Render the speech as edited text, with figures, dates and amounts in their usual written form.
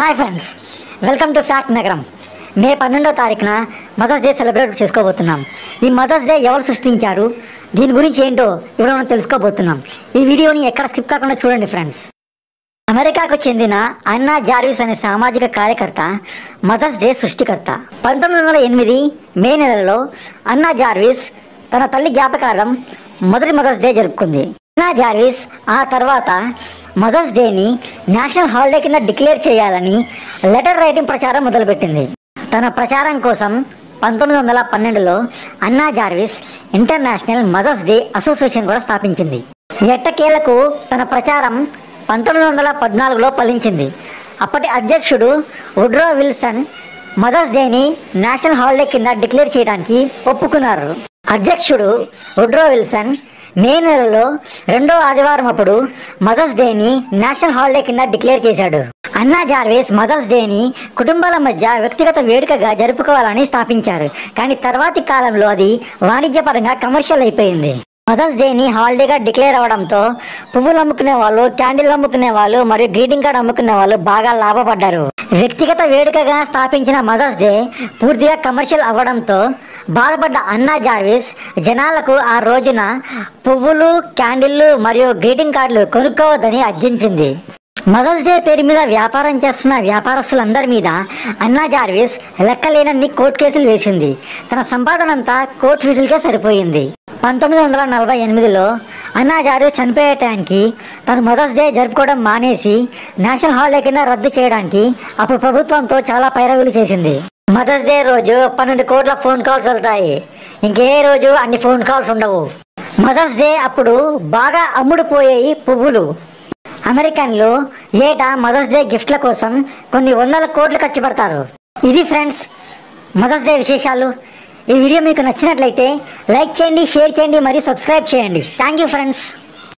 Hi friends, welcome to fact నగరం. మే 12వ తారీఖున mothers day celebrate చేసుకోబోతున్నాం. ఈ మదర్స్ డే ఎవరు సృష్టించారు, దీని గురించి ఏంటో ఇప్పుడు మనం తెలుసుకోబోతున్నాం. ఈ వీడియోని ఎక్కడ స్కిప్ కాకుండా చూడండి ఫ్రెండ్స్. అమెరికాకు చెందిన అన్నా జార్విస్ అనే సామాజిక కార్యకర్త మదర్స్ డే సృష్టికర్త. 1908 మే నెలలో అన్నా జార్విస్ తన తల్లి జ్ఞాపకార్థం మొదటి మదర్స్ డే జరుపుకుంది. అన్నా జార్విస్ ఆ తర్వాత మదర్స్ డేని నేషనల్ హాలిడే కింద డిక్లేర్ చేయాలని లెటర్ రైటింగ్ ప్రచారం మొదలుపెట్టింది. తన ప్రచారం కోసం 1912లో Anna Jarvis international mother's day association కూడా స్థాపించింది. ఎట్టకేలకు తన ప్రచారం 1914లో ఫలించింది. అప్పటి అధ్యక్షుడు వుడ్రో విల్సన్ మదర్స్ డేని నేషనల్ హాలిడే కింద డిక్లేర్ చేయడానికి ఒప్పుకున్నారు. అధ్యక్షుడు వుడ్రో విల్సన్ మే నెలలో 2వ ఆదివారం అప్పుడు మదర్స్ డేని నేషనల్ హాలిడే కింద డిక్లేర్ చేశాడు. అన్నా జార్విస్ మదర్స్ డేని కుటుంబాల మధ్య వ్యక్తిగత వేడుకగా జరుపుకోవాలని స్థాపించారు. కానీ తర్వాతి కాలంలో అది వాణిజ్యపరంగా కమర్షియల్ అయిపోయింది. మదర్స్ డేని హాలిడేగా డిక్లేర్ అవ్వడంతో పువ్వులు అమ్ముకునే వాళ్ళు, క్యాండిల్ అమ్ముకునే వాళ్ళు మరియు గ్రీటింగ్ కార్డ్ అమ్ముకునే వాళ్ళు బాగా లాభపడ్డారు. వ్యక్తిగత వేడుకగా స్థాపించిన మదర్స్ డే పూర్తిగా కమర్షియల్ అవ్వడంతో బాధపడ్డ అన్నా జార్విస్ జనాలకు ఆ రోజున పువ్వులు, క్యాండిల్లు మరియు గ్రీటింగ్ కార్డులు కొనుక్కోవద్దని అర్జించింది. మదర్స్ డే పేరు మీద వ్యాపారం చేస్తున్న వ్యాపారస్తులందరి మీద అన్నా జార్విస్ లెక్కలేనన్ని కోర్టు కేసులు వేసింది. తన సంపాదన అంతా కోర్టు ఫీజులకే సరిపోయింది. 1948లో అన్నా జార్విస్ చనిపోయే టైంకి తను మదర్స్ డే జరుపుకోవడం మానేసి నేషనల్ హాలిడే కింద రద్దు చేయడానికి అప్పుడు ప్రభుత్వంతో చాలా పైరవీలు చేసింది. మదర్స్ డే రోజు 12 కోట్ల ఫోన్ కాల్స్ వెళ్తాయి. ఇంకే రోజు అన్ని ఫోన్ కాల్స్ ఉండవు. మదర్స్ డే అప్పుడు బాగా అమ్ముడుపోయేవి పువ్వులు. అమెరికన్లు ఏటా మదర్స్ డే గిఫ్ట్ల కోసం కొన్ని వందల కోట్లు ఖర్చు పెడతారు. ఇది ఫ్రెండ్స్ మదర్స్ డే విశేషాలు. ఈ వీడియో మీకు నచ్చినట్లయితే లైక్ చేయండి, షేర్ చేయండి మరియు సబ్స్క్రైబ్ చేయండి. Thank you friends.